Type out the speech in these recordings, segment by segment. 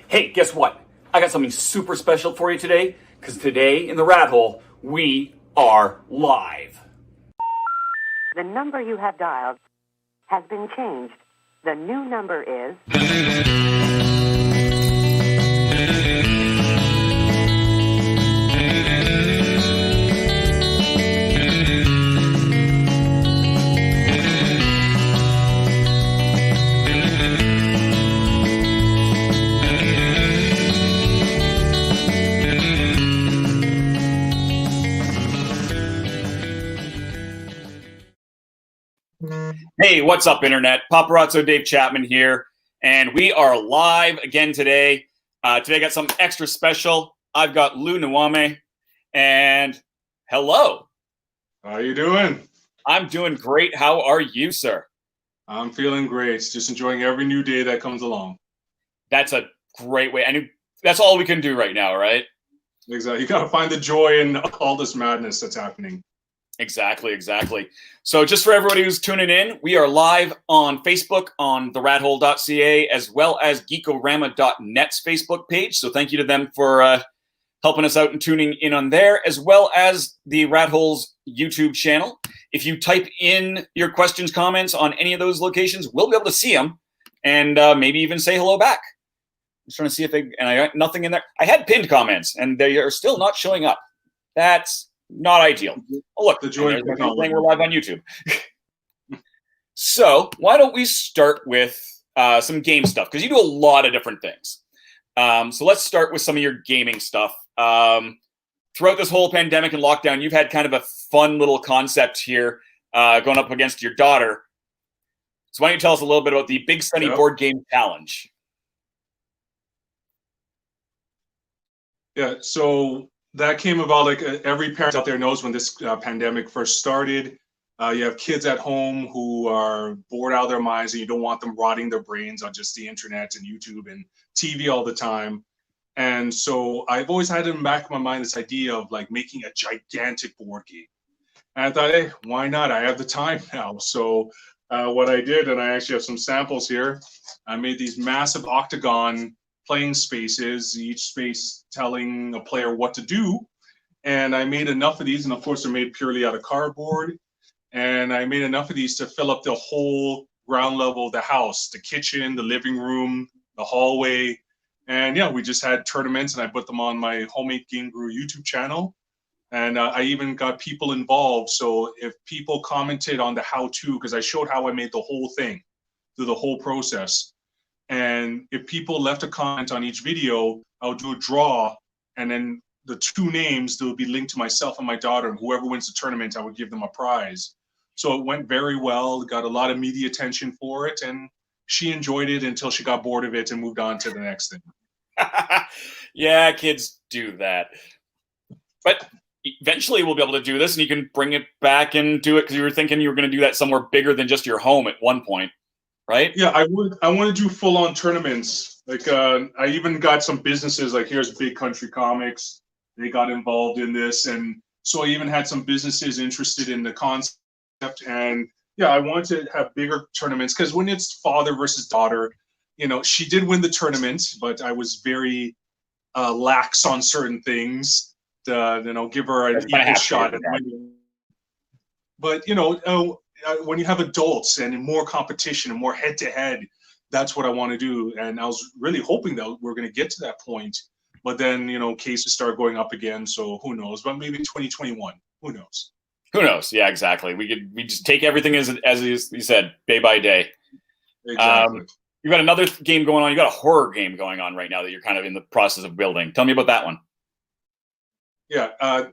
Hey, guess what? I got something super special for you today, because today in the Rat Hole, we are live. The number you have dialed has been changed. The new number is... Hey, what's up, Internet? Paparazzo Dave Chapman here, and we are live again today. Today I got something extra special. I've got Lue Nuwame, and hello. How you doing? I'm doing great. How are you, sir? I'm feeling great. Just enjoying every new day that comes along. That's a great way. And that's all we can do right now, right? Exactly. You got to find the joy in all this madness that's happening. Exactly. So just for everybody who's tuning in, we are live on Facebook on TheRatHole.ca as well as Geekorama.net's Facebook page. So thank you to them for helping us out and tuning in on there, as well as the Rat Hole's YouTube channel. If you type in your questions, comments on any of those locations, we'll be able to see them and maybe even say hello back. I'm just trying to see if and I got nothing in there. I had pinned comments and they are still not showing up. That's not ideal. Oh, look, the joy of technology. We're live on YouTube. So why don't we start with some game stuff? Because you do a lot of different things. So let's start with some of your gaming stuff. Throughout this whole pandemic and lockdown, you've had kind of a fun little concept here going up against your daughter. So why don't you tell us a little bit about the Big Sunny Board Game Challenge? Yeah, so that came about like every parent out there knows when this pandemic first started. You have kids at home who are bored out of their minds and you don't want them rotting their brains on just the internet and YouTube and TV all the time. And so I've always had in the back of my mind this idea of like making a gigantic board game. And I thought, hey, why not? I have the time now. So what I did, and I actually have some samples here, I made these massive octagon playing spaces, each space telling a player what to do. And I made enough of these, and of course they're made purely out of cardboard. And I made enough of these to fill up the whole ground level of the house, the kitchen, the living room, the hallway. And yeah, we just had tournaments and I put them on my Homemade Game Guru YouTube channel. And I even got people involved. So if people commented on the how-to, because I showed how I made the whole thing through the whole process. And if people left a comment on each video, I'll do a draw, and then the two names that would be linked to myself and my daughter, and whoever wins the tournament, I would give them a prize. So it went very well, got a lot of media attention for it, and she enjoyed it until she got bored of it and moved on to the next thing. Yeah, kids do that. But eventually we'll be able to do this, and you can bring it back and do it, because you were thinking you were going to do that somewhere bigger than just your home at one point. Right? Yeah, I want to do full-on tournaments. Like I even got some businesses, like here's Big Country Comics. They got involved in this. And so I even had some businesses interested in the concept. And yeah, I want to have bigger tournaments, because when it's father versus daughter, you know, she did win the tournament, but I was very lax on certain things to, you know, give her an equal shot at winning. But, you know, when you have adults and more competition and more head-to-head, that's what I want to do. And I was really hoping that we're going to get to that point. But then, you know, cases start going up again. So who knows? But maybe 2021. Who knows? Who knows? Yeah, exactly. We just take everything as you said, day by day. Exactly. You've got another game going on. You got a horror game going on right now that you're kind of in the process of building. Tell me about that one. Yeah.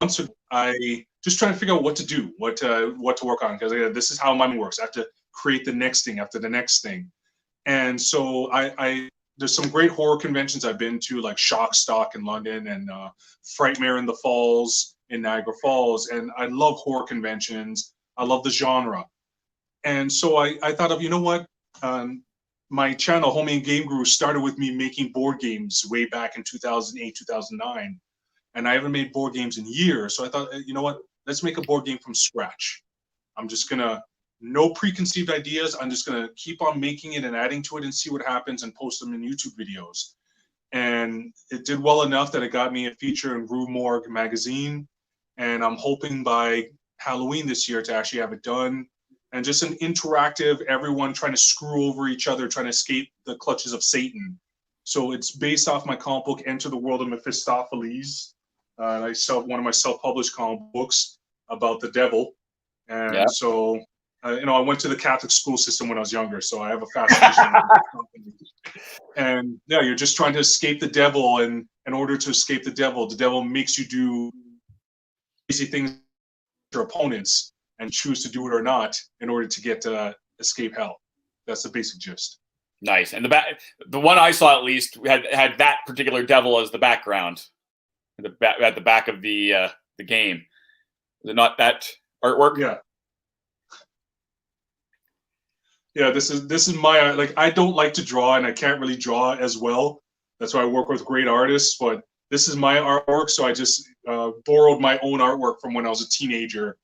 Once I just trying to figure out what to do, what to work on, because this is how mine works. I have to create the next thing after the next thing. And so I there's some great horror conventions I've been to, like Shock Stock in London and Frightmare in the Falls in Niagara Falls, and I love horror conventions. I love the genre. And so I thought of, you know what? My channel, Homie and Game Guru, started with me making board games way back in 2008, 2009. And I haven't made board games in years. So I thought, you know what? Let's make a board game from scratch. I'm just going to, no preconceived ideas. I'm just going to keep on making it and adding to it and see what happens and post them in YouTube videos. And it did well enough that it got me a feature in Rue Morgue magazine. And I'm hoping by Halloween this year to actually have it done. And just an interactive, everyone trying to screw over each other, trying to escape the clutches of Satan. So it's based off my comic book, Enter the World of Mephistopheles. I sell one of my self-published comic books about the devil. And so, you know, I went to the Catholic school system when I was younger, so I have a fascination. And yeah, you're just trying to escape the devil. And in order to escape the devil makes you do crazy things to your opponents and choose to do it or not in order to get escape hell. That's the basic gist. Nice. And the one I saw at least had that particular devil as the background, at the back of the game. Is it not that artwork? Yeah. Yeah. This is my, like, I don't like to draw and I can't really draw as well. That's why I work with great artists. But this is my artwork, so I just borrowed my own artwork from when I was a teenager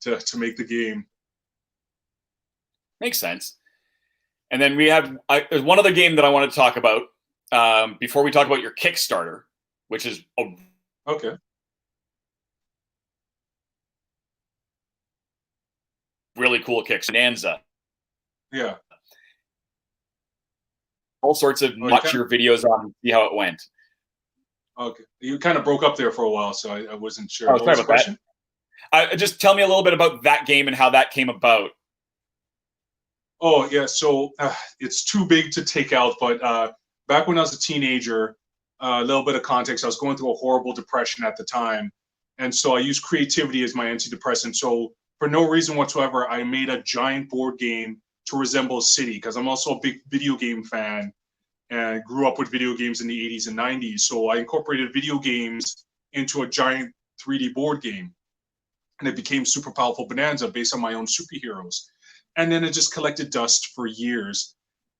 to make the game. Makes sense. And then we have there's one other game that I want to talk about before we talk about your Kickstarter, which is okay. Really cool Kickstarter. Yeah. All sorts of watch your videos on, see how it went. Okay. You kind of broke up there for a while, so I wasn't sure. Oh, sorry about that. Just tell me a little bit about that game and how that came about. Oh, yeah. So it's too big to take out, but back when I was a teenager, a little bit of context, I was going through a horrible depression at the time. And so I used creativity as my antidepressant. So for no reason whatsoever, I made a giant board game to resemble a city, because I'm also a big video game fan and grew up with video games in the 80s and 90s. So I incorporated video games into a giant 3D board game. And it became Super Powerful Bonanza based on my own superheroes. And then it just collected dust for years.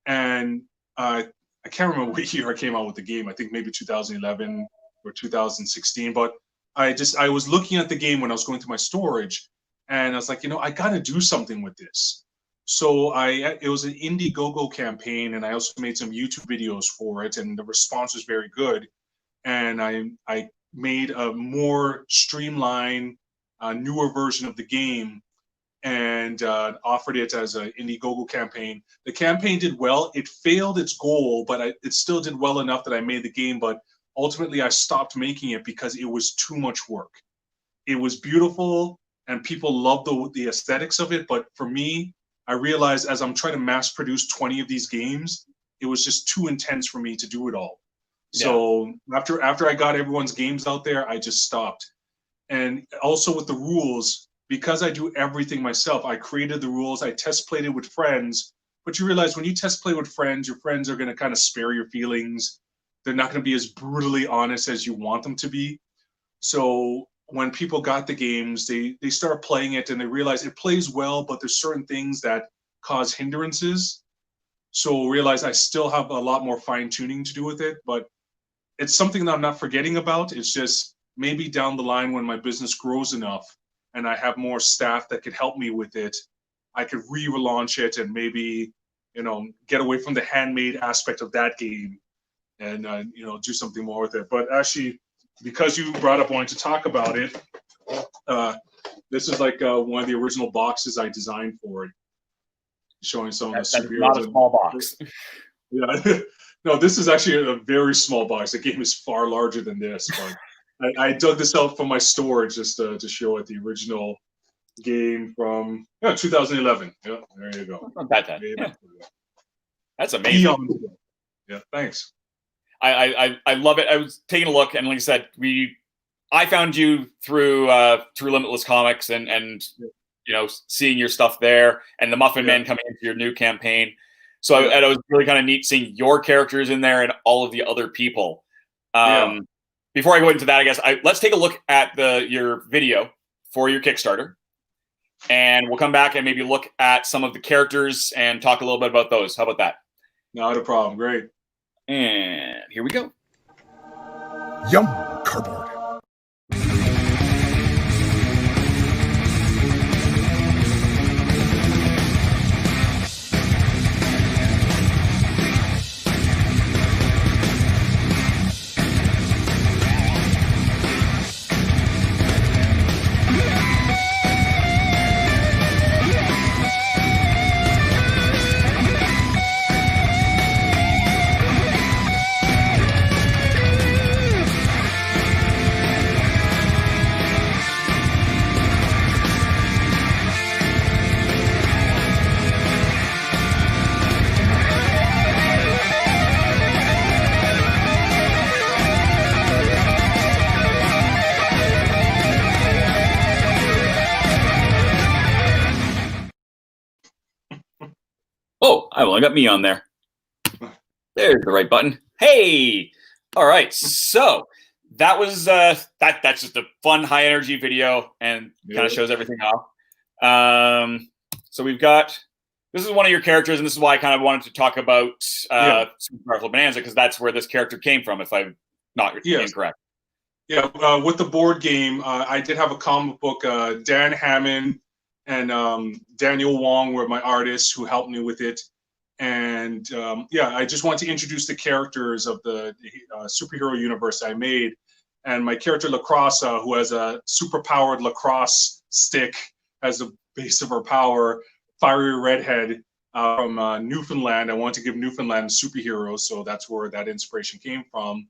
And I can't remember what year I came out with the game. I think maybe 2011 or 2016. But I was looking at the game when I was going through my storage. And I was like, you know, I got to do something with this. So it was an Indiegogo campaign. And I also made some YouTube videos for it. And the response was very good. And I made a more streamlined, newer version of the game and offered it as an Indiegogo campaign. The campaign did well. It failed its goal, but it still did well enough that I made the game. But ultimately, I stopped making it because it was too much work. It was beautiful, and people loved the aesthetics of it. But for me, I realized as I'm trying to mass produce 20 of these games, it was just too intense for me to do it all. Yeah. So after I got everyone's games out there, I just stopped. And also with the rules, because I do everything myself, I created the rules, I test played it with friends. But you realize when you test play with friends, your friends are going to kind of spare your feelings. They're not going to be as brutally honest as you want them to be. So when people got the games, they start playing it and they realize it plays well, but there's certain things that cause hindrances. So realize I still have a lot more fine tuning to do with it, but it's something that I'm not forgetting about. It's just maybe down the line when my business grows enough and I have more staff that could help me with it, I could relaunch it and maybe, you know, get away from the handmade aspect of that game and, you know, do something more with it. But actually, because you brought up wanting to talk about it, this is like one of the original boxes I designed for it, showing some of the superheroes. Not a small box. Yeah. No, this is actually a very small box. The game is far larger than this, but I dug this out from my storage just to show it the original game from 2011. Yeah, there you go. Not bad. Yeah. That's amazing. Yeah, thanks. I love it. I was taking a look, and like I said, I found you through Limitless Comics and you know, seeing your stuff there, and the Muffin Man coming into your new campaign. So and it was really kind of neat seeing your characters in there and all of the other people. Before I go into that, I guess let's take a look at your video for your Kickstarter, and we'll come back and maybe look at some of the characters and talk a little bit about those. How about that? Not a problem. Great. And here we go. Yum, cardboard. Oh, I got me on there. There's the right button. Hey! All right, so that was that's just a fun, high energy video, and kind of shows everything off. So we've got, this is one of your characters, and this is why I kind of wanted to talk about Super Powerful Bonanza, because that's where this character came from, if I'm not incorrect. Yeah, with the board game, I did have a comic book. Dan Hammond and Daniel Wong were my artists who helped me with it. And I just want to introduce the characters of the superhero universe I made. And my character Lacrosse, who has a super-powered lacrosse stick as the base of her power, fiery redhead from Newfoundland. I want to give Newfoundland a superhero, so that's where that inspiration came from.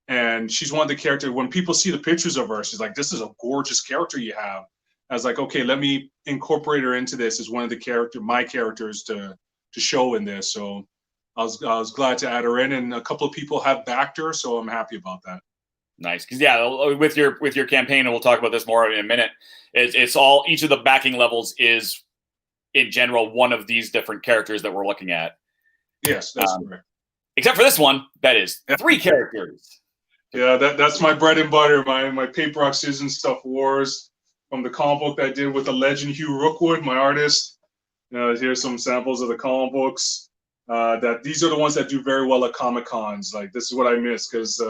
And she's one of the characters, when people see the pictures of her, she's like, this is a gorgeous character you have. I was like, okay, let me incorporate her into this as one of the my characters to show in this. So I was glad to add her in, and a couple of people have backed her, so I'm happy about that. Nice, because with your campaign, and we'll talk about this more in a minute. It's all, each of the backing levels is in general one of these different characters that we're looking at. Yes, that's correct. Except for this one, that is 3 characters. Yeah, that's my bread and butter. My paper rock scissors stuff wars from the comic book that I did with the legend Hugh Rookwood, my artist. Here's some samples of the comic books. These are the ones that do very well at Comic Cons. Like, this is what I miss, because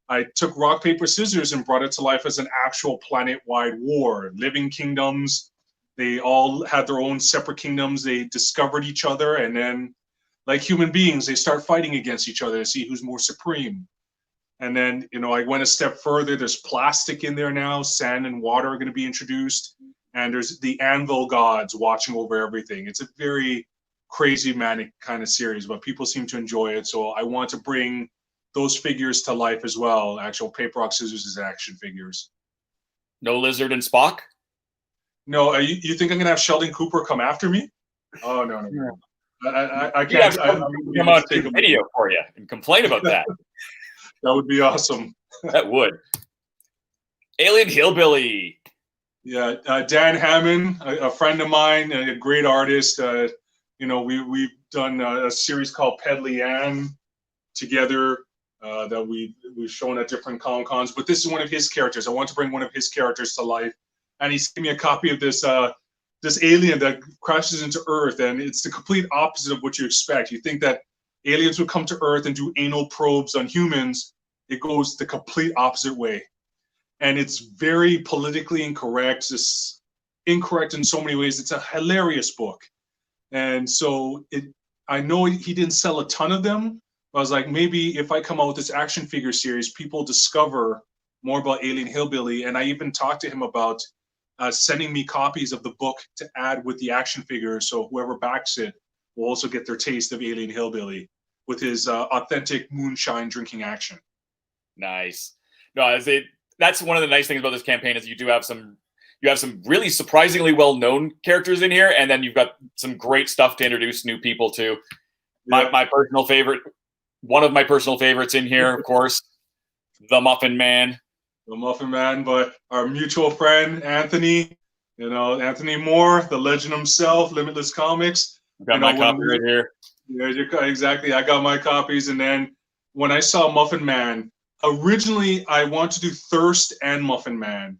I took rock, paper, scissors and brought it to life as an actual planet-wide war. Living kingdoms, they all had their own separate kingdoms. They discovered each other, and then, like human beings, they start fighting against each other to see who's more supreme. And then, I went a step further. There's plastic in there now. Sand and water are going to be introduced. And there's the anvil gods watching over everything. It's a very crazy, manic kind of series, but people seem to enjoy it. So I want to bring those figures to life as well. Actual paper, rock, scissors as action figures. No Lizard and Spock? No, you think I'm going to have Sheldon Cooper come after me? Oh, no. I can't. I'm come on, take a video for you and complain about that. That would be awesome. That would. Alien Hillbilly. Yeah, Dan Hammond, a friend of mine, a great artist. We've done a series called Pedley Ann together that we've shown at different Comic Cons. But this is one of his characters. I want to bring one of his characters to life, and he sent me a copy of this alien that crashes into Earth, and it's the complete opposite of what you expect. You think that aliens would come to Earth and do anal probes on humans. It goes the complete opposite way. And it's very politically incorrect. It's incorrect in so many ways. It's a hilarious book. And so I know he didn't sell a ton of them, but I was like, maybe if I come out with this action figure series, people discover more about Alien Hillbilly. And I even talked to him about sending me copies of the book to add with the action figure. So whoever backs it will also get their taste of Alien Hillbilly with his authentic moonshine drinking action. Nice. No, that's one of the nice things about this campaign is you have some really surprisingly well-known characters in here, and then you've got some great stuff to introduce new people to. My personal favorite, one of my personal favorites in here, of course, the Muffin Man. The Muffin Man, but our mutual friend Anthony, Anthony Moore, the legend himself, Limitless Comics. Got my copy right here. Yeah, exactly. I got my copies, and then when I saw Muffin Man, originally I wanted to do Thirst and Muffin Man,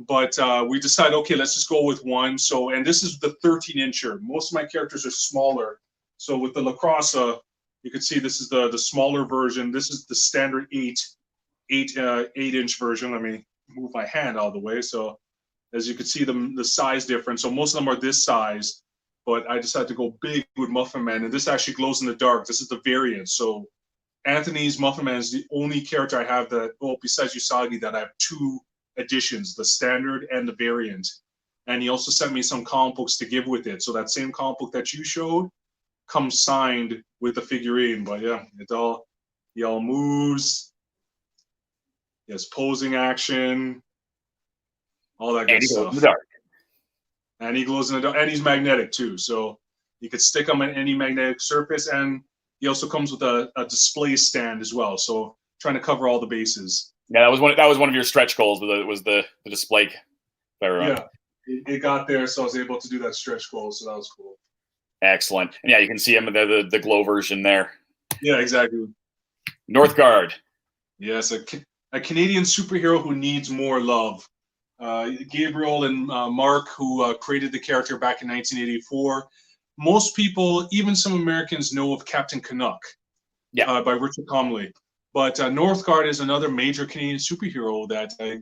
but we decided, okay, let's just go with one. So, and this is the 13-incher. Most of my characters are smaller. So with the Lacrosse, you can see this is the smaller version. This is the standard 8-inch version. Let me move my hand out of the way. So as you can see, the size difference. So most of them are this size, but I decided to go big with Muffin Man, and this actually glows in the dark. This is the variant. So Anthony's Muffin Man is the only character I have that, well, besides Usagi, that I have two editions, the standard and the variant. And he also sent me some comic books to give with it. So that same comic book that you showed comes signed with the figurine. But yeah, he all moves. He has posing action, all that good And he glows stuff. in the dark. And he glows in the dark, and he's magnetic too. So you could stick him on any magnetic surface, and he also comes with a display stand as well. So trying to cover all the bases. Yeah, that was one of your stretch goals. Was the display? Yeah, it got there, so I was able to do that stretch goal. So that was cool. Excellent. And yeah, you can see him in the glow version there. Yeah, exactly. Northgard. Yes, a Canadian superhero who needs more love. Gabriel and Mark, who created the character back in 1984. Most people, even some Americans, know of Captain Canuck, by Richard Comley. But Northgard is another major Canadian superhero that I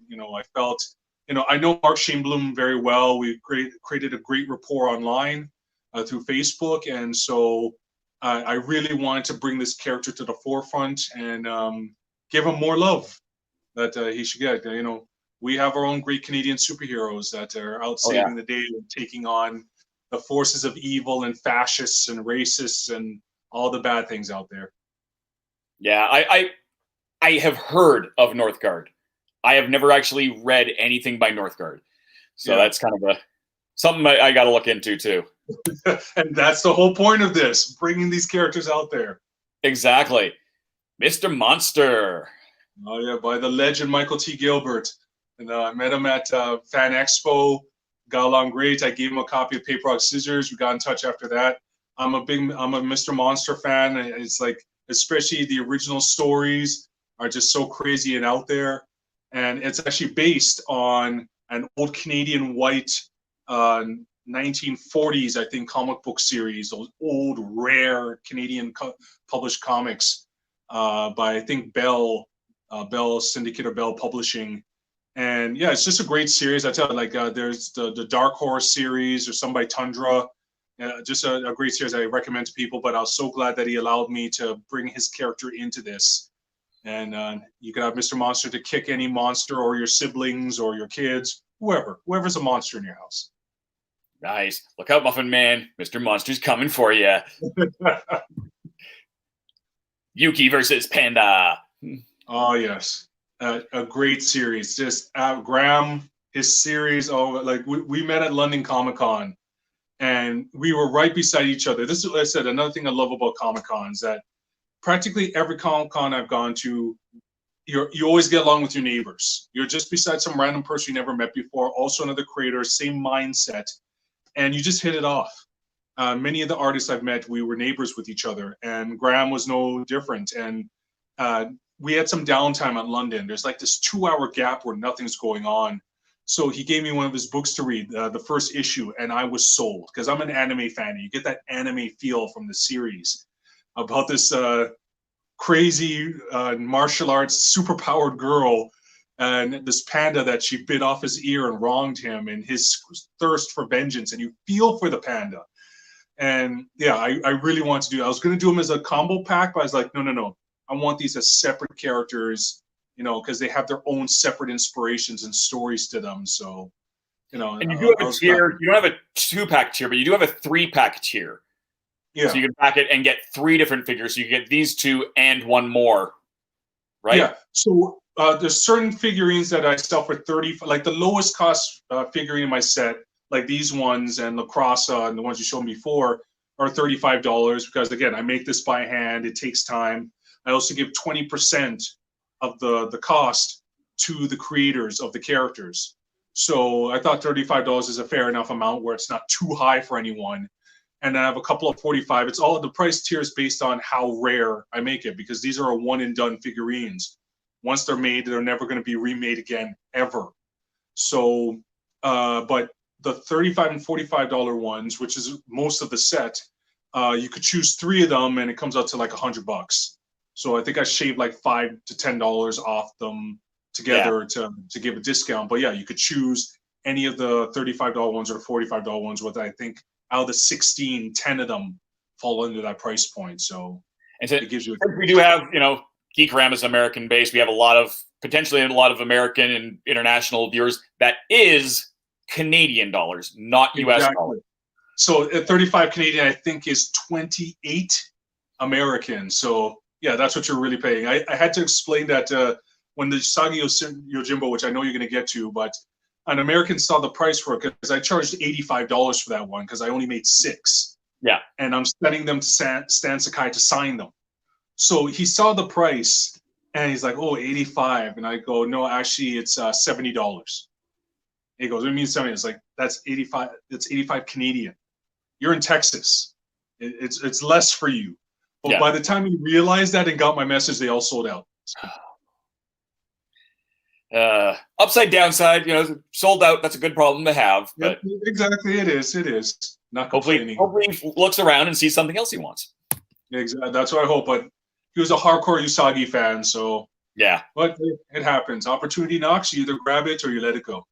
felt, I know Mark Shane Bloom very well. We created a great rapport online through Facebook, and so I really wanted to bring this character to the forefront and give him more love that he should get. We have our own great Canadian superheroes that are out saving the day and taking on the forces of evil and fascists and racists and all the bad things out there. Yeah, I have heard of Northgard. I have never actually read anything by Northgard. So that's kind of something I got to look into too. And that's the whole point of this, bringing these characters out there. Exactly. Mr. Monster. Oh yeah, by the legend Michael T. Gilbert. And I met him at Fan Expo, got along great. I gave him a copy of Paper Rock Scissors. We got in touch after that. I'm a Mr. Monster fan. It's like, especially the original stories are just so crazy and out there. And it's actually based on an old Canadian white 1940s, I think, comic book series, those old, rare Canadian published comics by, I think, Bell Syndicate or Bell Publishing. And yeah, it's just a great series. I tell you, like there's the Dark Horse series or some by Tundra. Just a great series I recommend to people. But I was so glad that he allowed me to bring his character into this. And you can have Mr. Monster to kick any monster or your siblings or your kids, whoever's a monster in your house. Nice. Look out, Muffin Man. Mr. Monster's coming for you. Yuki versus Panda. Oh, yes. A great series. Just Graham, his series. Oh, like we met at London Comic Con, and we were right beside each other. This is, like I said, another thing I love about Comic Cons, that practically every Comic Con I've gone to, you always get along with your neighbors. You're just beside some random person you never met before, also another creator, same mindset, and you just hit it off. Many of the artists I've met, we were neighbors with each other, and Graham was no different. And we had some downtime at London. There's like this 2-hour gap where nothing's going on. So he gave me one of his books to read, the first issue, and I was sold because I'm an anime fan. You get that anime feel from the series about this crazy martial arts superpowered girl and this panda that she bit off his ear and wronged him, and his thirst for vengeance, and you feel for the panda. And yeah, I really want to do it. I was going to do them as a combo pack, but I was like, no. I want these as separate characters, because they have their own separate inspirations and stories to them. So, And you do have a tier. You don't have a 2-pack tier, but you do have a 3-pack tier. Yeah. So you can pack it and get 3 different figures. So you get these 2 and 1 more, right? Yeah. So there's certain figurines that I sell for 30, like the lowest cost figurine in my set, like these ones and Lacrosse and the ones you showed me before, are $35 because, again, I make this by hand. It takes time. I also give 20% of the cost to the creators of the characters. So I thought $35 is a fair enough amount where it's not too high for anyone. and I have a couple of 45. It's all the price tiers based on how rare I make it, because these are one and done figurines. Once they're made, they're never going to be remade again ever. So, but the $35 and $45 ones, which is most of the set, you could choose 3 of them, and it comes out to like $100. So I think I shaved like $5 to $10 off them together to give a discount. But yeah, you could choose any of the $35 ones or the $45 ones. With, I think, out of the 16, 10 of them fall under that price point. So, and so it gives you. We do have, Geekorama's American based. We have potentially a lot of American and international viewers. That is Canadian dollars, not US dollars. So at 35 Canadian, I think, is 28 American. So yeah, that's what you're really paying. I had to explain that when the Usagi Yojimbo, which I know you're going to get to, but an American saw the price for it, because I charged $85 for that one because I only made 6. Yeah. And I'm sending them to Stan Sakai to sign them. So he saw the price and he's like, oh, 85. And I go, no, actually it's $70. He goes, what do you mean 70? It's like, that's 85. That's 85 Canadian. You're in Texas. It's less for you. But by the time he realized that and got my message, they all sold out. Upside downside, sold out. That's a good problem to have. But exactly, it is. Not complaining. Hopefully he looks around and sees something else he wants. Exactly. That's what I hope. But he was a hardcore Usagi fan, so yeah. But it happens. Opportunity knocks. You either grab it or you let it go.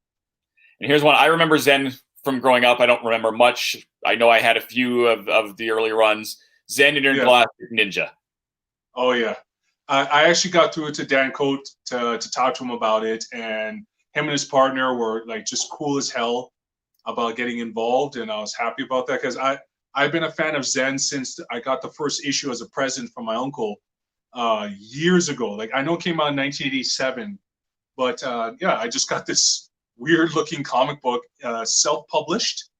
And here's one. I remember Zen from growing up. I don't remember much. I know I had a few of the early runs. Zen Intergalactic Ninja. Oh yeah. I actually got through it to Dan Coate to talk to him about it, and him and his partner were like just cool as hell about getting involved, and I was happy about that because I've been a fan of Zen since I got the first issue as a present from my uncle years ago. Like, I know it came out in 1987, but I just got this weird looking comic book, self-published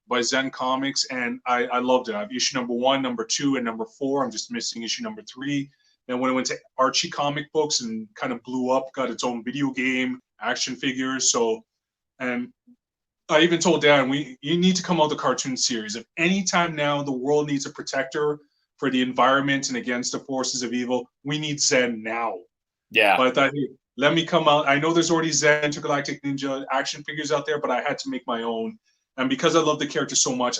by Zen Comics, and I loved it. I have issue number 1, number 2, and number 4. I'm just missing issue number 3. Then when it went to Archie comic books and kind of blew up, got its own video game, action figures. So, and I even told Dan, you need to come out with a cartoon series. If any time now the world needs a protector for the environment and against the forces of evil, we need Zen now. Yeah. But I thought, hey, let me come out. I know there's already Zen Intergalactic Ninja action figures out there, but I had to make my own. And because I love the character so much,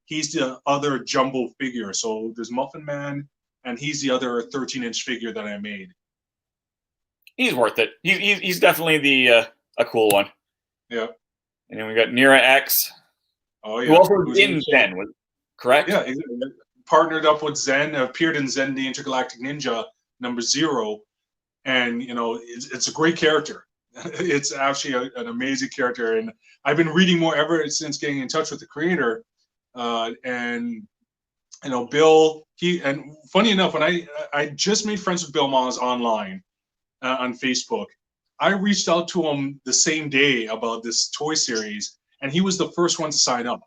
he's the other jumbo figure. So there's Muffin Man, and he's the other 13-inch figure that I made. He's worth it. He's definitely a cool one. Yeah. And then we got Nira X. Oh yeah. Who also was in Zen, correct? Yeah, exactly. Partnered up with Zen, appeared in Zen the Intergalactic Ninja number 0, and it's a great character. It's actually an amazing character, and I've been reading more ever since getting in touch with the creator. And Bill, and funny enough, when I just made friends with Bill Moz online on Facebook, I reached out to him the same day about this toy series, and he was the first one to sign up.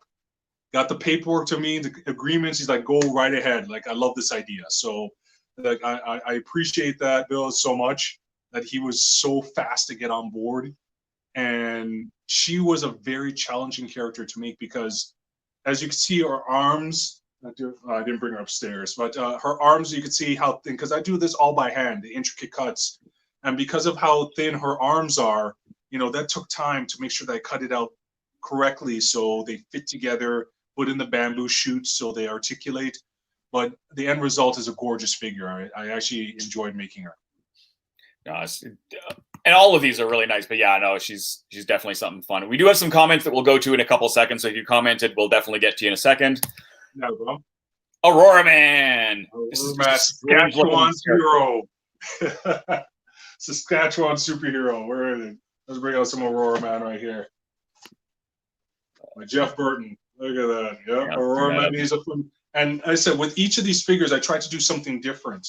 Got the paperwork to me, the agreements. He's like, go right ahead. Like, I love this idea. So like, I appreciate that, Bill, so much, that he was so fast to get on board. And she was a very challenging character to make because, as you can see, her arms, I didn't bring her upstairs, but her arms, you could see how thin, because I do this all by hand, the intricate cuts. And because of how thin her arms are, that took time to make sure that I cut it out correctly so they fit together, put in the bamboo shoots so they articulate. But the end result is a gorgeous figure. I actually enjoyed making her. And all of these are really nice, but yeah, no, she's definitely something fun. We do have some comments that we'll go to in a couple seconds, so if you commented, we'll definitely get to you in a second. No problem. Aurora Man. Saskatchewan hero. Saskatchewan superhero. Where is it? Let's bring out some Aurora Man right here. Jeff Burton. Look at that. Yep. Aurora Man. He's a fun. And I said, with each of these figures, I tried to do something different.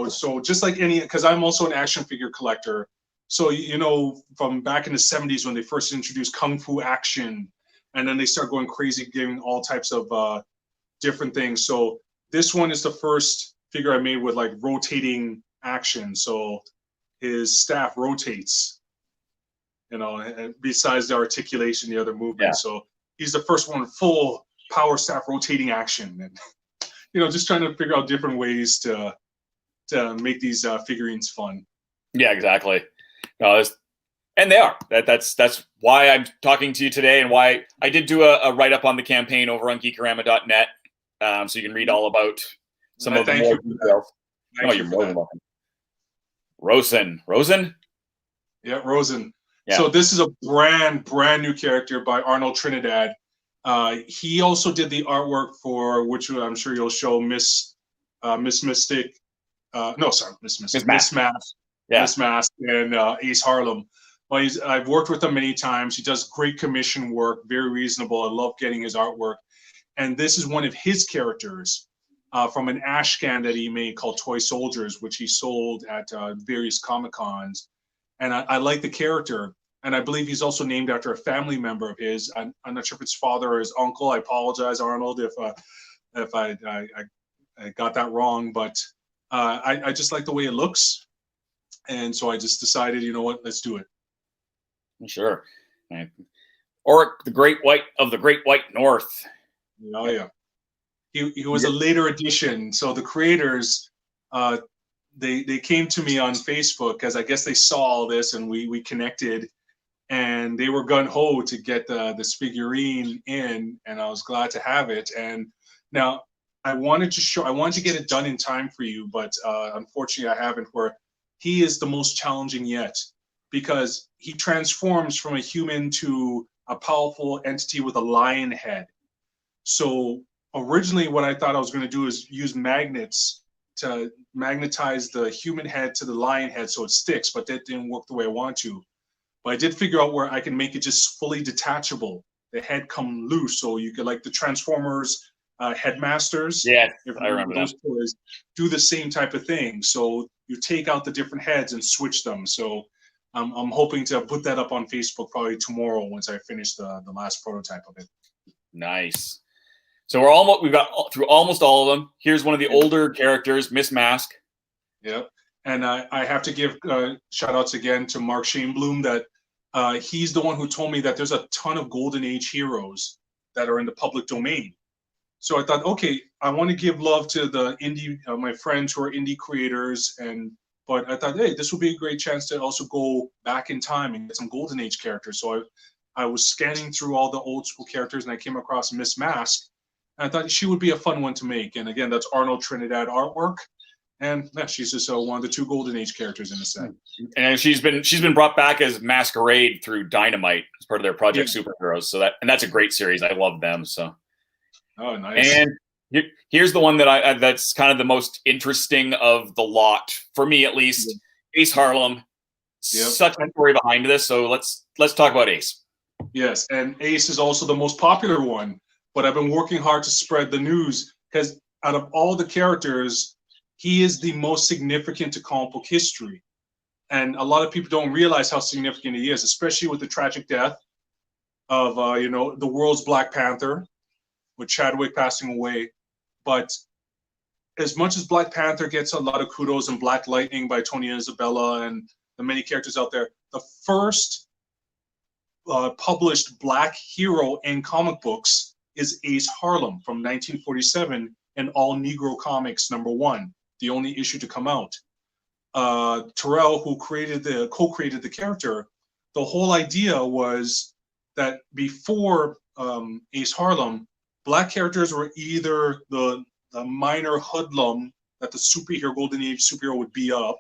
So just like because I'm also an action figure collector. So, from back in the 70s when they first introduced Kung Fu action, and then they start going crazy, giving all types of different things. So this one is the first figure I made with like rotating action. So his staff rotates, and besides the articulation, the other movement. Yeah. So he's the first one full power staff rotating action, and just trying to figure out different ways to make these figurines fun. Yeah, exactly. No, and they are. That's why I'm talking to you today, and why I did do a write-up on the campaign over on geekorama.net, so you can read all about some of the more details. Oh, you're more than welcome. Rosen? Yeah, Rosen. Yeah. So this is a brand new character by Arnold Trinidad. He also did the artwork for, which I'm sure you'll show, Miss Mask. Yeah. Miss Mask and Ace Harlem. Well, I've worked with him many times. He does great commission work, very reasonable. I love getting his artwork. And this is one of his characters from an ash scan that he made called Toy Soldiers, which he sold at various Comic-Cons. And I like the character. And I believe he's also named after a family member of his. I'm not sure if it's father or his uncle. I apologize, Arnold, if I got that wrong. But I just like the way it looks. And so I just decided, you know what, let's do it. Sure. Or the Great White of the Great White North. Oh, yeah. He was a later addition. So the creators, they came to me on Facebook, because I guess they saw all this and we connected, and they were gung-ho to get this figurine in, and I was glad to have it. And now I wanted to get it done in time for you, but unfortunately I haven't, where he is the most challenging yet, because he transforms from a human to a powerful entity with a lion head. So originally what I thought I was going to do is use magnets to magnetize the human head to the lion head so it sticks, but that didn't work the way I wanted to. But I did figure out where I can make it just fully detachable. The head come loose, so you could, like the Transformers Headmasters. Yeah, I remember those toys do the same type of thing. So you take out the different heads and switch them. So I'm hoping to put that up on Facebook probably tomorrow once I finish the last prototype of it. Nice. So we've got through almost all of them. Here's one of the older characters, Miss Mask. Yep. And I have to give shout outs again to Mark Shaneblum, that he's the one who told me that there's a ton of Golden Age heroes that are in the public domain. So I thought, okay, I want to give love to the indie, my friends who are indie creators, but I thought, hey, this would be a great chance to also go back in time and get some Golden Age characters. So I was scanning through all the old school characters, and I came across Miss Mask, and I thought she would be a fun one to make. And again, that's Arnold Trinidad artwork, and she's just one of the 2 Golden Age characters in the set. And she's been brought back as Masquerade through Dynamite as part of their Project Superheroes. So that's a great series. I love them. So. Oh, nice. And here's the one that that's kind of the most interesting of the lot, for me at least. Ace Harlem. Yep. Such a story behind this. So let's talk about Ace. Yes, and Ace is also the most popular one, but I've been working hard to spread the news, because out of all the characters, he is the most significant to comic book history. And a lot of people don't realize how significant he is, especially with the tragic death of the world's Black Panther, with Chadwick passing away. But as much as Black Panther gets a lot of kudos, and Black Lightning by Tony Isabella and the many characters out there, the first published Black hero in comic books is Ace Harlem from 1947 in All Negro Comics #1, the only issue to come out. Terrell, who co-created the character, the whole idea was that before Ace Harlem, Black characters were either the minor hoodlum that the Golden Age superhero would beat up,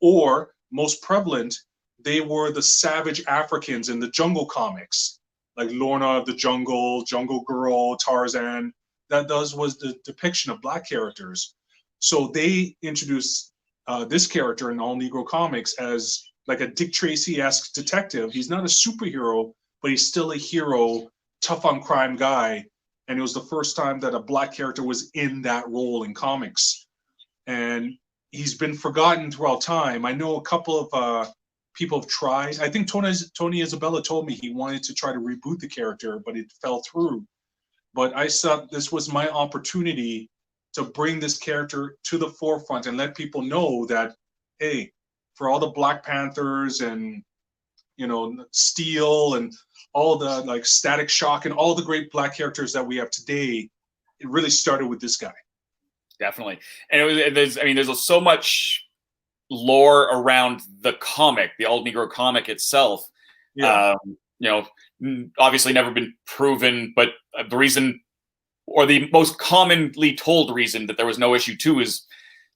or most prevalent, they were the savage Africans in the Jungle comics, like Lorna of the Jungle, Jungle Girl, Tarzan. That was the depiction of Black characters. So they introduced this character in All Negro Comics as like a Dick Tracy-esque detective. He's not a superhero, but he's still a hero, tough on crime guy. And it was the first time that a Black character was in that role in comics. And he's been forgotten throughout time. I know a couple of people have tried. I think Tony Isabella told me he wanted to try to reboot the character, but it fell through. But I thought this was my opportunity to bring this character to the forefront and let people know that, hey, for all the Black Panthers and Steel and all the like Static Shock and all the great black characters that we have today. It really started with this guy. Definitely. And there's so much lore around the comic, the All Negro comic itself. Yeah. Obviously never been proven, but the reason, or the most commonly told reason that there was no issue 2 is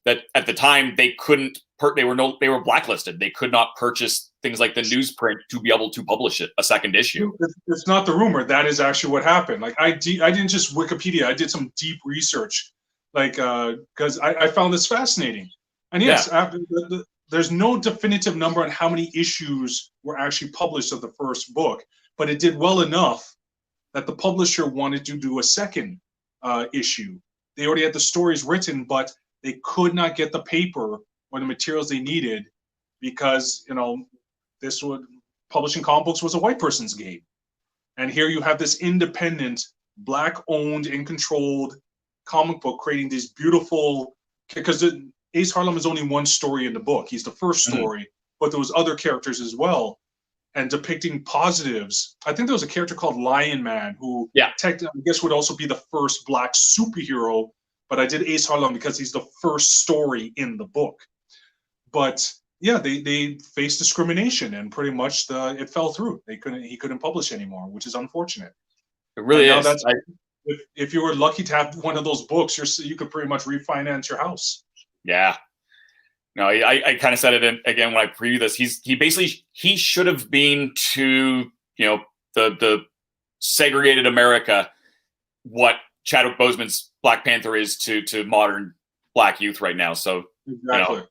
that at the time they couldn't, they were blacklisted. They could not purchase things like the newsprint to be able to publish it, a second issue. It's not the rumor. That is actually what happened. Like I didn't just Wikipedia. I did some deep research, like because I found this fascinating. And yes, there's no definitive number on how many issues were actually published of the first book, but it did well enough that the publisher wanted to do a second issue. They already had the stories written, but they could not get the paper or the materials they needed because, publishing comic books was a white person's game. And here you have this independent, black-owned and controlled comic book creating these beautiful, because Ace Harlem is only one story in the book. He's the first story, but there was other characters as well, and depicting positives. I think there was a character called Lion Man who technically, I guess, would also be the first black superhero, but I did Ace Harlem because he's the first story in the book. But yeah, they faced discrimination, and pretty much it fell through. He couldn't publish anymore, which is unfortunate. It really is. If you were lucky to have one of those books, you could pretty much refinance your house. Yeah. No, I kind of said it again when I previewed this. He should have been to the segregated America what Chadwick Boseman's Black Panther is to modern black youth right now. So exactly.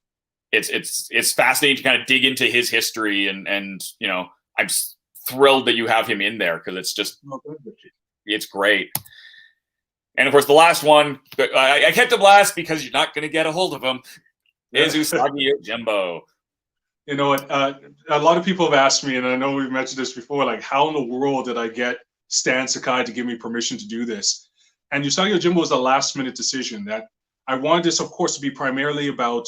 It's fascinating to kind of dig into his history, and I'm thrilled that you have him in there because it's just it's great. And of course, the last one I kept him last because you're not going to get a hold of him is Usagi Yojimbo. You know what? A lot of people have asked me, and I know we've mentioned this before, like, how in the world did I get Stan Sakai to give me permission to do this? And Usagi Yojimbo was a last-minute decision. That I wanted this, of course, to be primarily about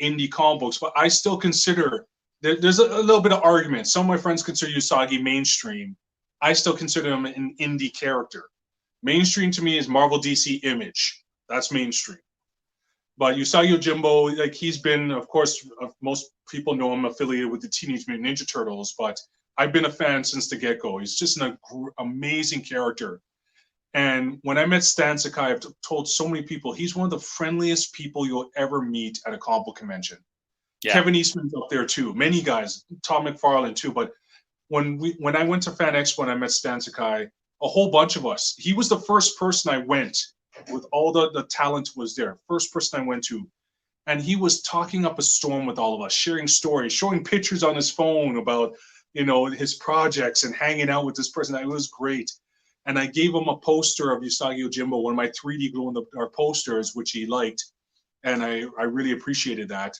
indie comic books, but I still consider there's a little bit of argument. Some of my friends consider Usagi mainstream. I still consider him an indie character. Mainstream to me is Marvel, DC, Image. That's mainstream. But Usagi Yojimbo, like, he's been, of course, most people know him affiliated with the Teenage Mutant Ninja Turtles, but I've been a fan since the get-go. He's just an amazing character. And when I met Stan Sakai, I've told so many people, he's one of the friendliest people you'll ever meet at a comic book convention. Yeah. Kevin Eastman's up there too. Many guys, Tom McFarlane too. But when I went to Fan Expo and I met Stan Sakai, a whole bunch of us, he was the first person I went with. All the talent was there. First person I went to. And he was talking up a storm with all of us, sharing stories, showing pictures on his phone about, his projects and hanging out with this person. It was great. And I gave him a poster of Usagi Yojimbo, one of my 3D glow-in-the-dark posters, which he liked. And I really appreciated that.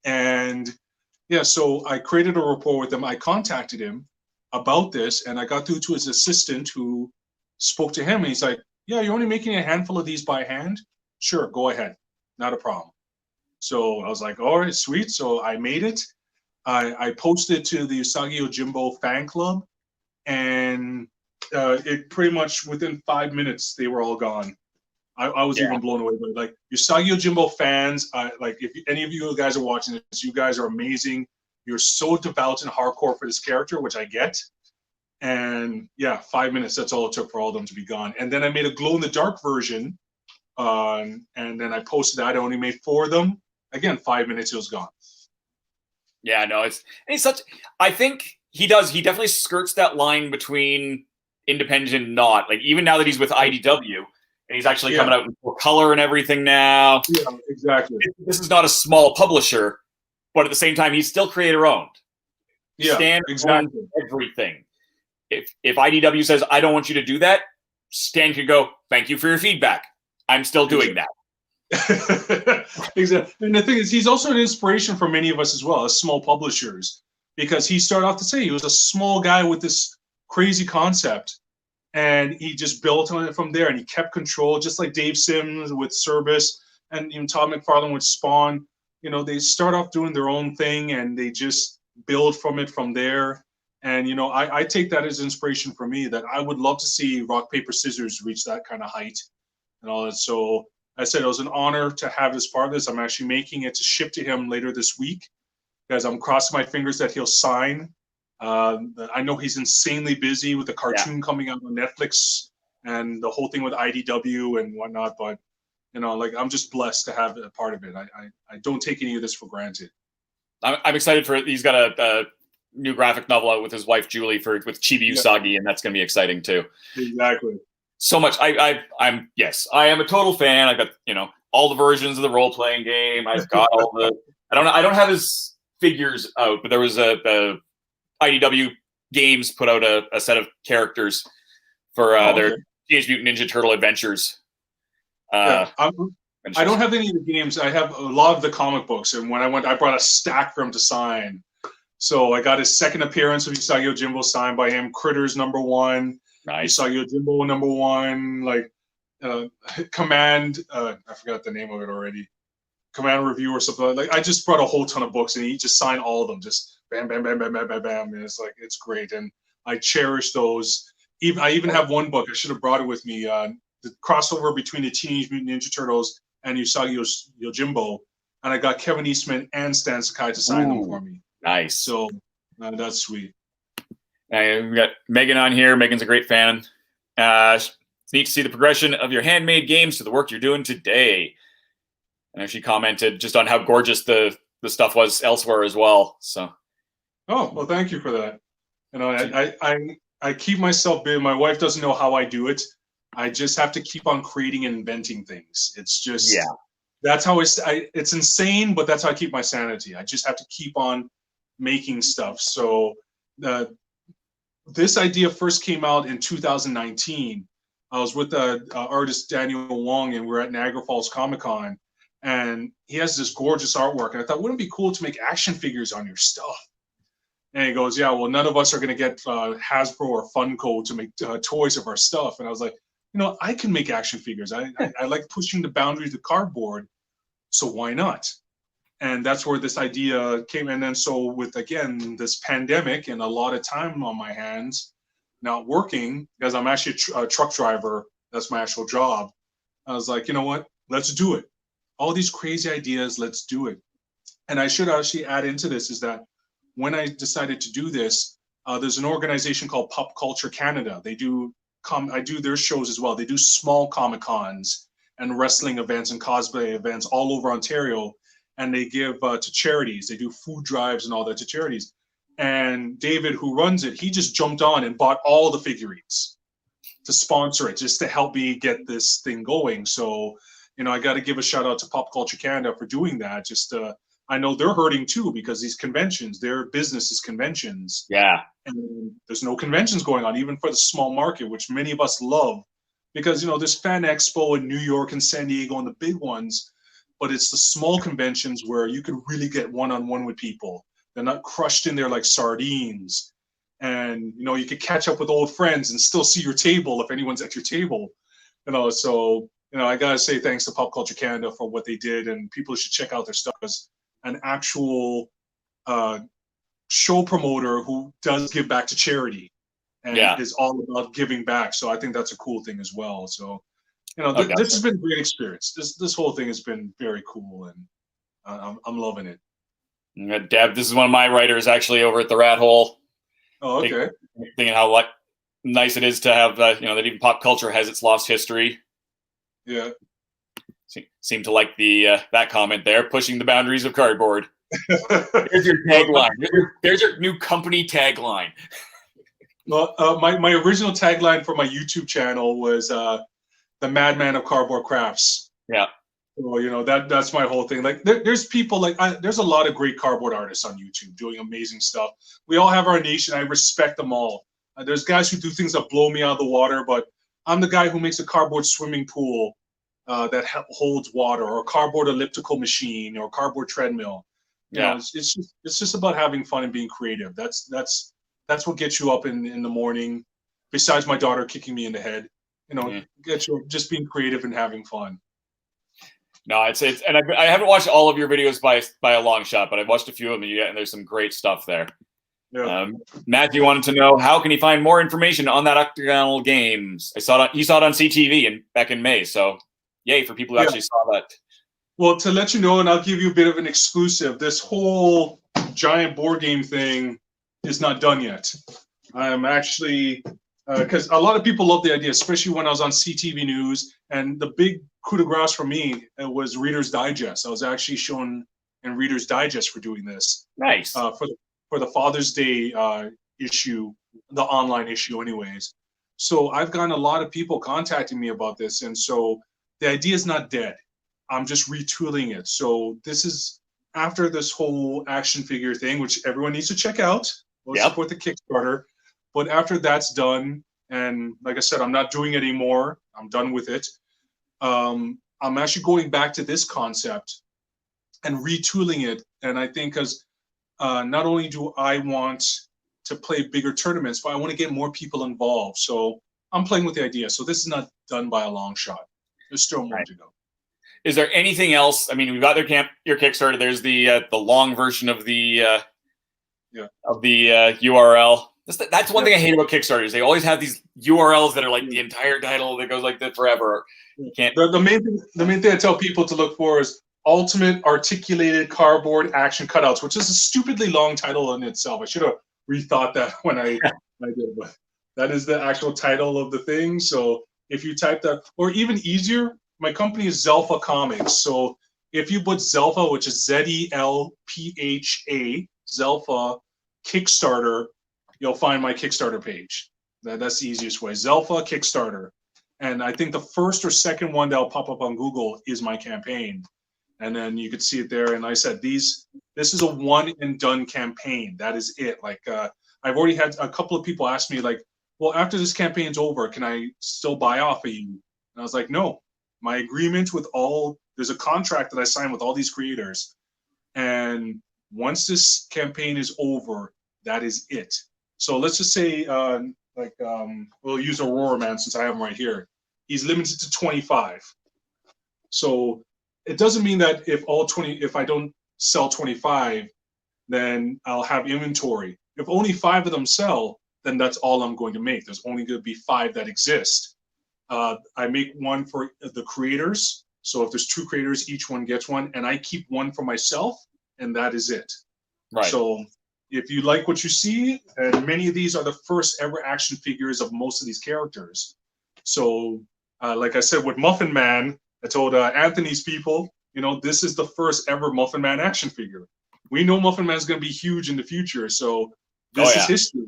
And yeah, so I created a rapport with him. I contacted him about this, and I got through to his assistant who spoke to him. And he's like, yeah, you're only making a handful of these by hand? Sure, go ahead. Not a problem. So I was like, all right, sweet. So I made it. I posted it to the Usagi Yojimbo fan club, and it pretty much within 5 minutes, they were all gone. I was even blown away by it. Like, Usagi Yojimbo fans, like, if any of you guys are watching this, you guys are amazing. You're so devout and hardcore for this character, which I get. And yeah, 5 minutes, that's all it took for all of them to be gone. And then I made a glow-in-the-dark version, and then I posted that. I only made 4 of them. Again, 5 minutes, it was gone. Yeah, no, it's such. I think he definitely skirts that line between independent and not. Like, even now that he's with IDW, and he's actually coming out in full color and everything now. Yeah, exactly. This is not a small publisher, but at the same time, he's still creator owned. Yeah, Stan exactly. owns everything. If IDW says, I don't want you to do that, Stan could go, thank you for your feedback. I'm still doing that. Exactly. And the thing is, he's also an inspiration for many of us as well, as small publishers, because he started off to say he was a small guy with this crazy concept, and he just built on it from there, and he kept control, just like Dave Sims with Service, and even Todd McFarlane with Spawn. They start off doing their own thing, and they just build from it from there. And, you know, I take that as inspiration for me, that I would love to see rock, paper, scissors reach that kind of height and all that. So I said it was an honor to have this part of this. I'm actually making it to ship to him later this week, because I'm crossing my fingers that he'll sign. I know he's insanely busy with the cartoon coming out on Netflix and the whole thing with IDW and whatnot. But, you know, like, I'm just blessed to have a part of it. I don't take any of this for granted. I'm excited for it. He's got a new graphic novel out with his wife Julie with Chibi Usagi, and that's going to be exciting too. Exactly. So much. I'm yes, I am a total fan. I've got, you know, all the versions of the role playing game. I've got all the. I don't have his figures out, but there was a IDW Games put out a set of characters for their Teenage Mutant Ninja Turtle adventures. I don't have any of the games. I have a lot of the comic books, and when I went, I brought a stack for him to sign. So I got his second appearance of Usagi Yojimbo signed by him. Critters #1. Nice. Usagi Yojimbo #1. Like Command. I forgot the name of it already. Command Review or something. Like, I just brought a whole ton of books, and he just signed all of them. Just bam, bam, bam, bam, bam, bam, bam. And it's like, it's great, and I cherish those. I even have one book. I should have brought it with me. The crossover between the Teenage Mutant Ninja Turtles and Usagi Yojimbo, and I got Kevin Eastman and Stan Sakai to sign them for me. Nice. So that's sweet. We got Megan on here. Megan's a great fan. It's neat to see the progression of your handmade games to the work you're doing today. And she commented just on how gorgeous the stuff was elsewhere as well. So. Oh, well, thank you for that. You know, I keep myself busy. My wife doesn't know how I do it. I just have to keep on creating and inventing things. It's just, that's how it's insane, but that's how I keep my sanity. I just have to keep on making stuff. So this idea first came out in 2019. I was with artist Daniel Wong, and we're at Niagara Falls Comic-Con, and he has this gorgeous artwork. And I thought, wouldn't it be cool to make action figures on your stuff? And he goes, yeah, well, none of us are going to get Hasbro or Funko to make toys of our stuff. And I was like, you know, I can make action figures. I like pushing the boundaries of cardboard, so why not? And that's where this idea came. And then so with, again, this pandemic and a lot of time on my hands, not working, because I'm actually a truck driver, that's my actual job. I was like, you know what, let's do it. All these crazy ideas, let's do it. And I should actually add into this is that when I decided to do this, there's an organization called Pop Culture Canada. They do I do their shows as well. They do small Comic Cons and wrestling events and cosplay events all over Ontario, and they give to charities. They do food drives and all that to charities. And David, who runs it, he just jumped on and bought all the figurines to sponsor it, just to help me get this thing going. So, you know, I got to give a shout out to Pop Culture Canada for doing that. Just I know they're hurting too, because these conventions, their business is conventions. Yeah. And there's no conventions going on, even for the small market, which many of us love, because, you know, there's Fan Expo in New York and San Diego and the big ones, but it's the small conventions where you can really get one-on-one with people. They're not crushed in there like sardines. And, you know, you could catch up with old friends and still see your table if anyone's at your table. You know, so, you know, I got to say thanks to Pop Culture Canada for what they did, and people should check out their stuff as an actual show promoter who does give back to charity and is all about giving back. So I think that's a cool thing as well. So, you know, this has been a great experience. This whole thing has been very cool, and I'm loving it. Deb, this is one of my writers actually over at the Rat Hole. Oh, okay. Thinking how nice it is to have, you know, that even pop culture has its lost history. Yeah. Seem to like the that comment there, pushing the boundaries of cardboard. There's your tagline. There's your new company tagline. Well, my original tagline for my YouTube channel was the Madman of Cardboard Crafts. Yeah. So, you know, that's my whole thing. Like, there's people like there's a lot of great cardboard artists on YouTube doing amazing stuff. We all have our niche, and I respect them all. There's guys who do things that blow me out of the water, but I'm the guy who makes a cardboard swimming pool that holds water, or a cardboard elliptical machine, or a cardboard treadmill. You know, it's just about having fun and being creative. That's what gets you up in the morning. Besides my daughter kicking me in the head, you know, gets you just being creative and having fun. No, it's and I haven't watched all of your videos by a long shot, but I've watched a few of them, and there's some great stuff there. Yeah. Matthew wanted to know, how can he find more information on that Octagonal Games? He saw it on CTV back in May. So, yay for people who actually saw that. Well, to let you know, and I'll give you a bit of an exclusive, this whole giant board game thing is not done yet. I'm actually, because a lot of people love the idea, especially when I was on CTV News, and the big coup de grace for me was Reader's Digest. I was actually shown in Reader's Digest for doing this. Nice. For the Father's Day issue, the online issue anyways. So I've gotten a lot of people contacting me about this. And so the idea is not dead. I'm just retooling it. So this is after this whole action figure thing, which everyone needs to check out. We'll support the Kickstarter. But after that's done, and like I said, I'm not doing it anymore. I'm done with it. I'm actually going back to this concept and retooling it. And I think because not only do I want to play bigger tournaments, but I want to get more people involved. So I'm playing with the idea. So this is not done by a long shot. There's still more to go. Is there anything else? I mean, we've got your Kickstarter. There's the long version of the URL. That's one thing I hate about Kickstarters. They always have these URLs that are like the entire title that goes like that forever. You can't. The main thing I tell people to look for is Ultimate Articulated Cardboard Action Cutouts, which is a stupidly long title in itself. I should have rethought that when I did, but that is the actual title of the thing. So if you type that, or even easier, my company is Zelpha Comics. So if you put Zelpha, which is Zelpha, Zelpha Kickstarter, you'll find my Kickstarter page. That's the easiest way. Zelpha Kickstarter. And I think the first or second one that'll pop up on Google is my campaign. And then you could see it there. And I said, this is a one and done campaign. That is it. Like, I've already had a couple of people ask me, like, well, after this campaign's over, can I still buy off of you? And I was like, no. My agreement with there's a contract that I signed with all these creators. And once this campaign is over, that is it. So let's just say, we'll use Aurora Man since I have him right here. He's limited to 25. So it doesn't mean that if I don't sell 25, then I'll have inventory. If only 5 of them sell, then that's all I'm going to make. There's only going to be 5 that exist. I make one for the creators. So if there's 2 creators, each one gets one, and I keep one for myself, and that is it. Right. So if you like what you see, and many of these are the first ever action figures of most of these characters. So like I said, with Muffin Man, I told Anthony's people, this is the first ever Muffin Man action figure. We know Muffin Man is going to be huge in the future. So this is history.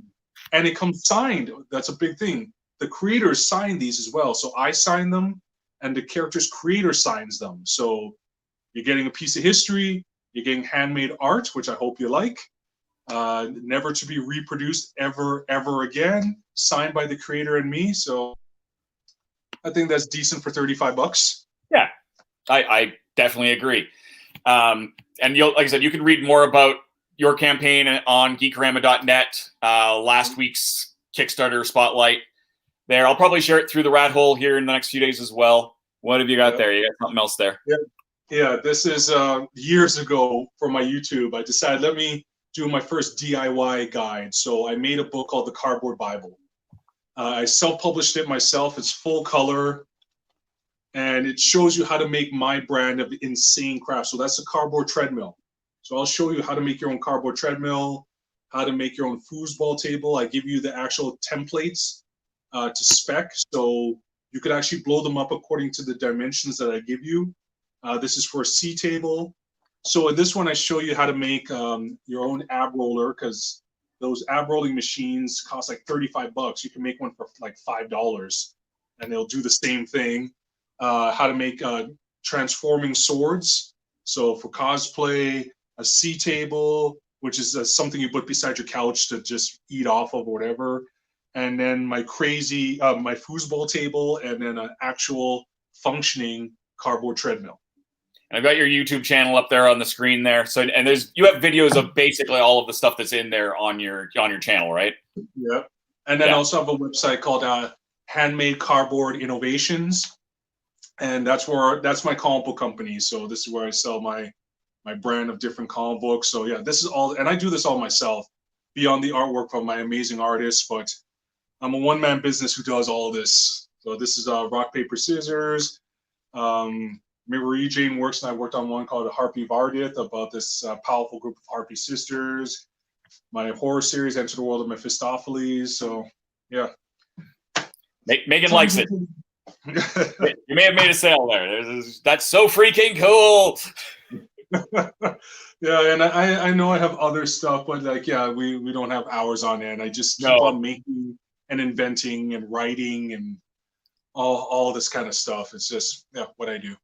And it comes signed. That's a big thing. The creators sign these as well. So I sign them, and the character's creator signs them. So you're getting a piece of history. You're getting handmade art, which I hope you like. Never to be reproduced ever again. Signed by the creator and me. So I think that's decent for $35. Yeah, I definitely agree. And like I said, you can read more about your campaign on geekorama.net. Last week's Kickstarter spotlight there. I'll probably share it through the Rat Hole here in the next few days as well. What have you got there? You got something else there? Yeah. This is years ago for my YouTube. I decided let me do my first DIY guide. So I made a book called The Cardboard Bible. I self-published it myself. It's full color, and it shows you how to make my brand of insane craft. So that's the cardboard treadmill. So I'll show you how to make your own cardboard treadmill, how to make your own foosball table. I give you the actual templates to spec, so you could actually blow them up according to the dimensions that I give you. This is for a C table. So in this one, I show you how to make your own ab roller, because those ab rolling machines cost like $35. You can make one for like $5, and they'll do the same thing. How to make transforming swords. So for cosplay, a C table, which is something you put beside your couch to just eat off of or whatever. And then my foosball table, and then an actual functioning cardboard treadmill. I've got your YouTube channel up there on the screen there. So, and you have videos of basically all of the stuff that's in there on your channel, right? Yeah. And then I also have a website called Handmade Cardboard Innovations. and that's my comic book company. So this is where I sell my brand of different comic books. So yeah, this is all, and I do this all myself, beyond the artwork from my amazing artists. But I'm a one-man business who does all this. So this is rock paper scissors. Marie Jane works, and I worked on one called Harpy Vardith about this powerful group of Harpy sisters. My horror series, Enter the World of Mephistopheles. So yeah, Megan likes it. You may have made a sale there. That's so freaking cool. Yeah, and I know I have other stuff, but like, yeah, we don't have hours on end. I just keep on making and inventing and writing and all this kind of stuff. It's just what I do.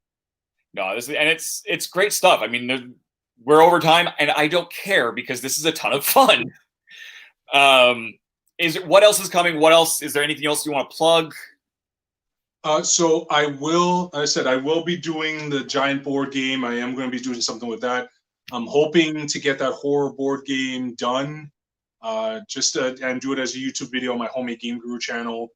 No, it's great stuff. I mean, we're over time, and I don't care because this is a ton of fun. What else is coming? What else is there? Anything else you want to plug? So I will be doing the giant board game. I am going to be doing something with that. I'm hoping to get that horror board game done, and do it as a YouTube video on my Homemade Game Guru channel.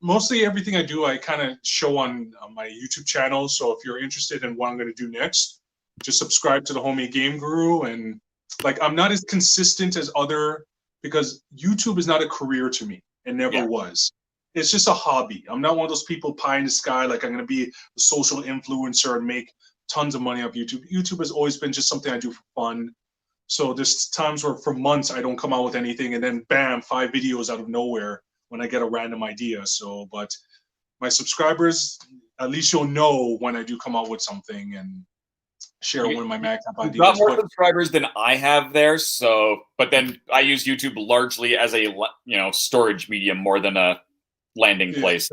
Mostly everything I do, I kind of show on my YouTube channel. So if you're interested in what I'm going to do next, just subscribe to the Homemade Game Guru. And like, I'm not as consistent as because YouTube is not a career to me. It never was. It's just a hobby. I'm not one of those people pie in the sky, like I'm going to be a social influencer and make tons of money off YouTube. YouTube has always been just something I do for fun. So there's times where for months I don't come out with anything, and then bam, 5 videos out of nowhere when I get a random idea. So, but my subscribers, at least you'll know when I do come out with something and share one of my MagTap ideas. You've got more subscribers than I have there, so, but then I use YouTube largely as a storage medium more than a landing place.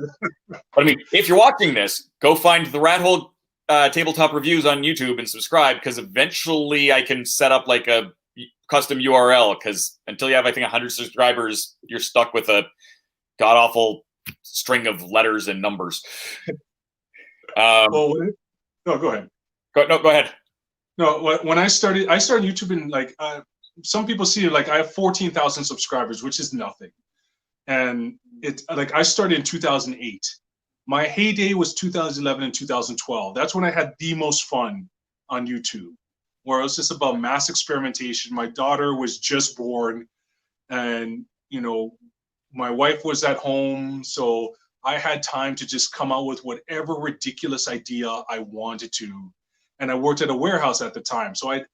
But I mean, if you're watching this, go find the Rat Hole tabletop reviews on YouTube and subscribe, because eventually I can set up like a custom URL, because until you have, I think, 100 subscribers, you're stuck with a god-awful string of letters and numbers. No, go ahead. Go ahead. No, when I started YouTube in like, some people see it like I have 14,000 subscribers, which is nothing. And it's like, I started in 2008. My heyday was 2011 and 2012. That's when I had the most fun on YouTube, where it was just about mass experimentation. My daughter was just born, and my wife was at home, so I had time to just come out with whatever ridiculous idea I wanted to. And I worked at a warehouse at the time, so I had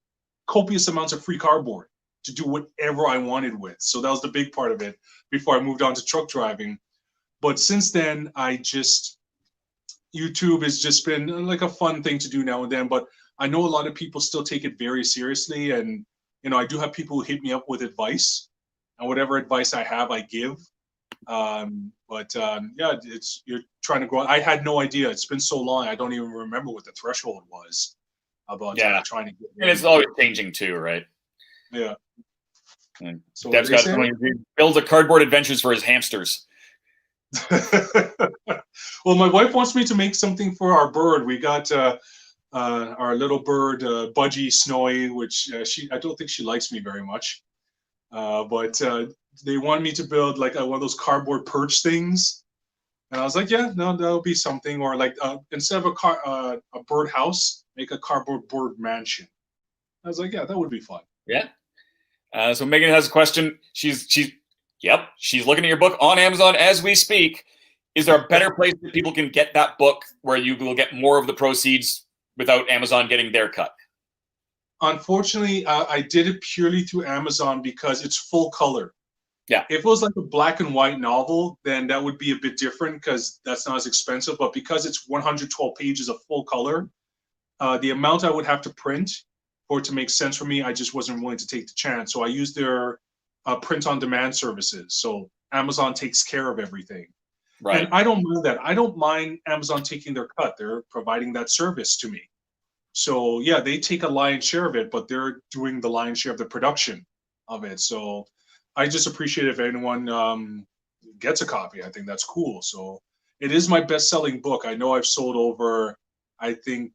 copious amounts of free cardboard to do whatever I wanted with. So that was the big part of it before I moved on to truck driving. But since then, YouTube has just been like a fun thing to do now and then. But I know a lot of people still take it very seriously. And, I do have people who hit me up with advice, and whatever advice I have, I give. You're trying to grow. I had no idea. It's been so long. I don't even remember what the threshold was about trying to get. And it's always changing too, right? Yeah. And so Deb's got someone who builds a cardboard adventures for his hamsters. Well, my wife wants me to make something for our bird. We got our little bird, Budgie Snowy, which I don't think she likes me very much. But they wanted me to build like one of those cardboard perch things, and I was like, yeah, no, that'll be something. Or like instead of a bird house, make a cardboard bird mansion. I was like, yeah, that would be fun. Yeah. So Megan has a question. She's looking at your book on Amazon as we speak. Is there a better place that people can get that book where you will get more of the proceeds without Amazon getting their cut? Unfortunately, I did it purely through Amazon because it's full color. Yeah. If it was like a black and white novel, then that would be a bit different because that's not as expensive. But because it's 112 pages of full color, the amount I would have to print for it to make sense for me, I just wasn't willing to take the chance. So I used their print-on-demand services. So Amazon takes care of everything. Right. And I don't mind that. I don't mind Amazon taking their cut. They're providing that service to me. So yeah, they take a lion's share of it, but they're doing the lion's share of the production of it. So I just appreciate if anyone gets a copy. I think that's cool. So it is my best-selling book. I know I've sold over, I think,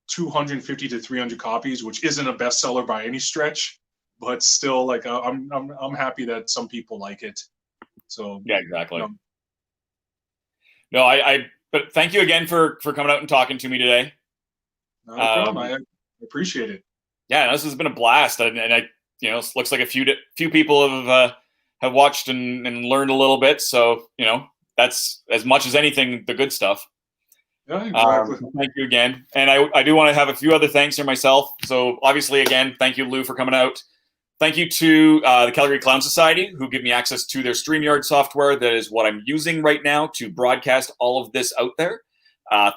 250 to 300 copies, which isn't a bestseller by any stretch, but still, like, I'm happy that some people like it. So yeah, exactly. No, I But thank you again for coming out and talking to me today. Not a problem. I appreciate it. Yeah, this has been a blast, and I, you know, it looks like a few people have watched and learned a little bit. So, you know, that's as much as anything the good stuff. Yeah, exactly. Thank you again, and I do want to have a few other thanks here myself. So obviously, again, thank you, Lou, for coming out. Thank you to the Calgary Clown Society, who give me access to their StreamYard software. That is what I'm using right now to broadcast all of this out there.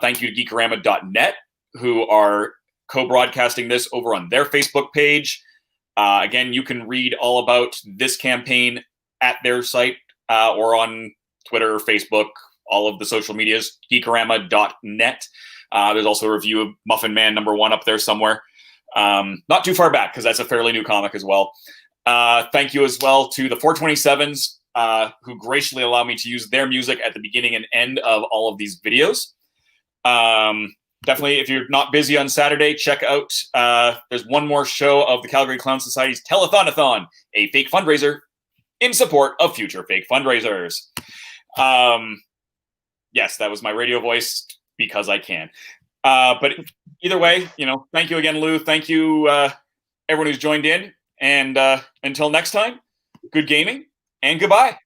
Thank you to Geekorama.net, who are co-broadcasting this over on their Facebook page. Again, you can read all about this campaign at their site or on Twitter, Facebook, all of the social medias, Geekorama.net. There's also a review of Muffin Man #1 up there somewhere. Not too far back, because that's a fairly new comic as well. Thank you as well to the 427s, who graciously allow me to use their music at the beginning and end of all of these videos. Definitely, if you're not busy on Saturday, check out, there's one more show of the Calgary Clown Society's Telethon-a-thon, a fake fundraiser in support of future fake fundraisers. Yes, that was my radio voice, because I can. But either way, you know, thank you again, Lou. Thank you, everyone who's joined in. And until next time, good gaming and goodbye.